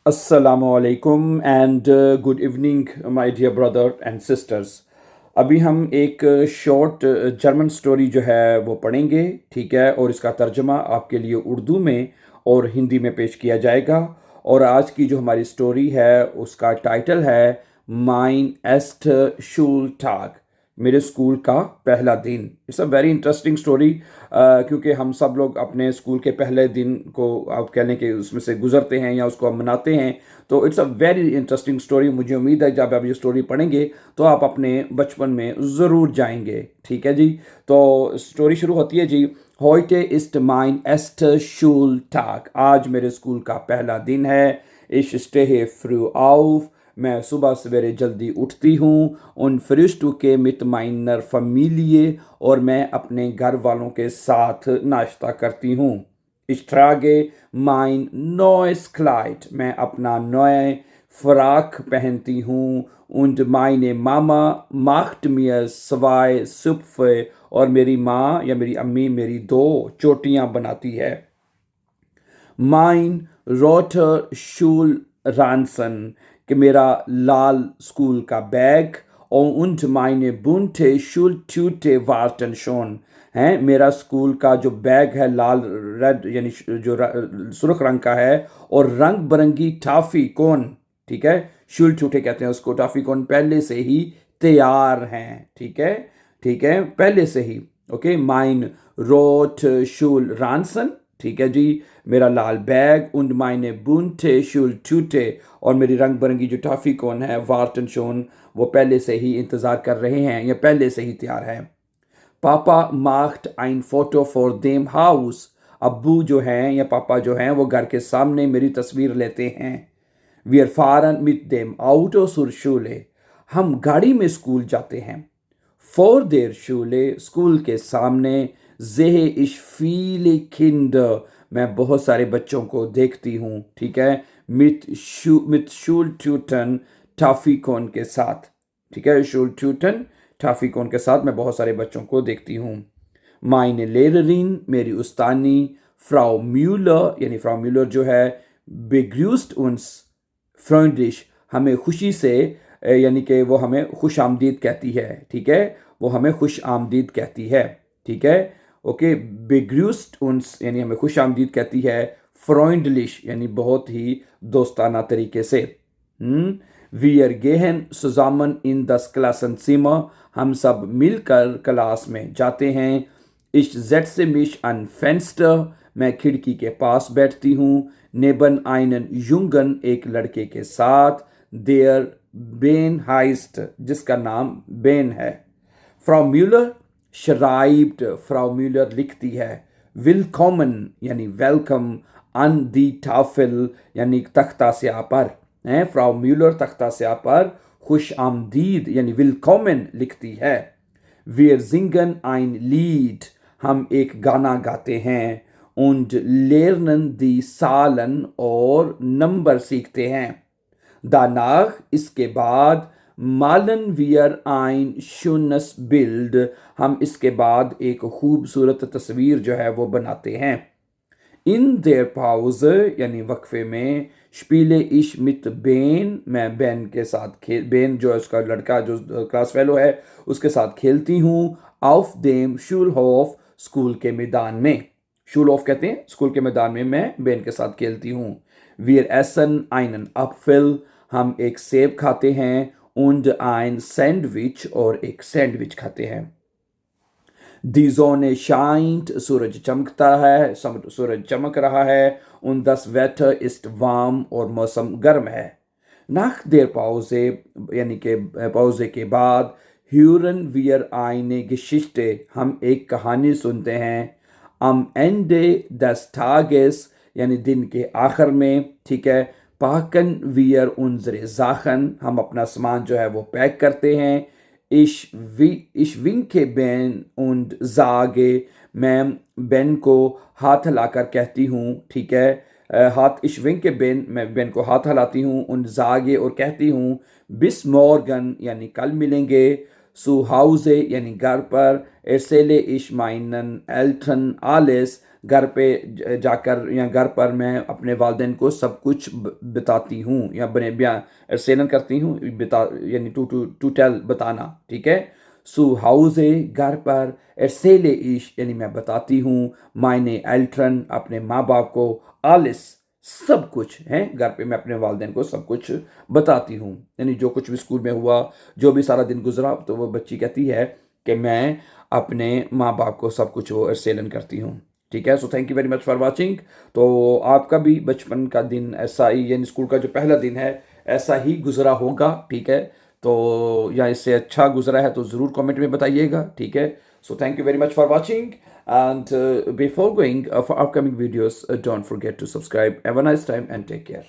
असलकुम and good evening my dear brother and sisters. अभी हम एक शॉर्ट जर्मन स्टोरी जो है वो पढ़ेंगे, ठीक है। और इसका तर्जमा आपके लिए उर्दू में और हिंदी में पेश किया जाएगा। और आज की जो हमारी स्टोरी है उसका टाइटल है माइन एस्ट शूल टाग, मेरे स्कूल का पहला दिन। It's a very interesting story, क्योंकि हम सब लोग अपने स्कूल के पहले दिन को आप कह लें कि उसमें से गुजरते हैं या उसको हम मनाते हैं। तो it's a very interesting story. मुझे उम्मीद है जब आप ये स्टोरी पढ़ेंगे तो आप अपने बचपन में ज़रूर जाएंगे, ठीक है जी। तो स्टोरी शुरू होती है जी। Heute ist mein erster Schultag। आज मेरे स्कूल का पहला दिन है। Ich stehe früh auf। मैं सुबह सवेरे जल्दी उठती हूँ। उन फरिश्तों के mit meiner Familie। और मैं अपने घर वालों के साथ नाश्ता करती हूँ। Ich trage mein neues Kleid। मैं अपना नए फ्रॉक पहनती हूँ। Und meine Mama macht mir zwei Zöpfe। और मेरी माँ या मेरी अम्मी मेरी दो चोटियाँ बनाती है। Mein roter Schulranzen। कि मेरा लाल स्कूल का bag. und meine bunte Schultüte warten schon। हैं, मेरा स्कूल का जो बैग है लाल रेड यानी जो सुर्ख रंग का है, और रंग बिरंगी टॉफी कौन, ठीक है, शुल टूटे कहते हैं उसको, टॉफी कौन पहले से ही तैयार हैं, ठीक है, ठीक है, पहले से ही। ओके, माइन रोट शुल रानसन, ठीक है जी, मेरा लाल bag. und meine bunte Schultüte। और मेरी रंग बिरंगी जो टॉफी कौन है वार्टन शोन, वो पहले से ही इंतज़ार कर रहे हैं या पहले से ही तैयार है। पापा macht ein Foto vor dem Haus। अब्बू जो हैं या पापा जो हैं वो घर के सामने मेरी तस्वीर लेते हैं। Wir fahren mit dem Auto zur Schule। हम गाड़ी में स्कूल जाते हैं। Vor der Schule, स्कूल के सामने। sehe ich viele Kinder। मैं बहुत सारे बच्चों को देखती हूँ, ठीक है। mit Schultüten टॉफीकॉन के साथ, ठीक है, Schultüten टॉफीकॉन के साथ मैं बहुत सारे बच्चों को देखती हूँ। Meine Lehrerin, मेरी उस्तानी। Frau Müller, यानी फ्राउ म्यूलर जो है, begrüßt uns freundlich। हमें खुशी से यानी कि वो हमें खुश आमदीद कहती है, ठीक है, वो हमें खुश आमदीद कहती है, ठीक है। ओके, begrüßt uns यानी हमें खुश आमदीद कहती है। freundlich यानी बहुत ही दोस्ताना तरीके से। Wir gehen zusammen in das Klassenzimmer। हम सब मिलकर क्लास में जाते हैं। Ich setze mich an Fenster। मैं खिड़की के पास बैठती हूँ। Neben einen Jungen, एक लड़के के साथ। Der Ben heißt, जिसका नाम बेन है। Frau Müller schreibt, Frau Muller लिखती है। Willkommen यानी वेलकम। an die Tafel यानी तख्ता स्याह पर। फ्राउ म्यूलर तख्ता स्याह पर खुश आमदीद यानी willkommen लिखती है। Wir singen ein Lied। हम एक गाना गाते हैं। und lernen die Zahlen और नंबर सीखते हैं। Danach इसके बाद malen wir ein schönes Bild। हम इसके बाद एक खूबसूरत तस्वीर जो है वो बनाते हैं। In der Pause यानी वक्फे में spiele ich mit Ben। मैं बेन के साथ बेन जो है उसका लड़का जो क्लास फेलो है उसके साथ खेलती हूँ। Auf dem Schulhof, स्कूल के मैदान में। Schulhof कहते हैं स्कूल के मैदान में मैं बेन के साथ खेलती हूँ। Wir essen einen Apfel। हम एक सेब खाते हैं। und ein Sandwich और एक सैंडविच खाते हैं। Die Sonne scheint, सूरज चमकता है, सूरज चमक रहा है। und das Wetter ist warm और मौसम गर्म है। Nach der Pause यानी कि पौजे के बाद hören wir eine Geschichte। हम एक कहानी सुनते हैं। Am Ende des Tages यानी दिन के आखिर में, ठीक है, packen wir unsere Sachen। हम अपना सामान जो है वो पैक करते हैं। Ich winke Ben und sage। मैं बेन को हाथ हिलाकर कहती हूँ, ठीक है, हाथ ich winke Ben, मैं बेन को हाथ हिलाती हूँ। und sage और कहती हूँ bis morgen यानी कल मिलेंगे। zu Hause यानी घर पर erzähle ich meinen Eltern alles। घर पे जाकर या घर पर मैं अपने वालिदैन को सब कुछ बताती हूँ या बने बयान एरसेलन करती हूँ, यानी टू टेल बताना, ठीक है। सो हाउसे घर पर एरसेले इश यानी मैं बताती हूँ, मायने एल्ट्रन अपने माँ बाप को, आलिस सब कुछ है, घर पे मैं अपने वालिदैन को सब कुछ बताती हूँ, यानी जो कुछ भी स्कूल में हुआ, जो भी सारा दिन गुजरा, तो वो बच्ची कहती है कि मैं अपने माँ बाप को सब कुछ वो एरसेलन करती हूँ, ठीक है। So thank you very much for watching. तो आपका भी बचपन का दिन ऐसा ही, यानी स्कूल का जो पहला दिन है ऐसा ही गुजरा होगा, ठीक है। तो या इससे अच्छा गुजरा है तो ज़रूर कमेंट में बताइएगा, ठीक है। So thank you very much for watching and before going for upcoming videos, don't forget to subscribe. Have a nice time and take care.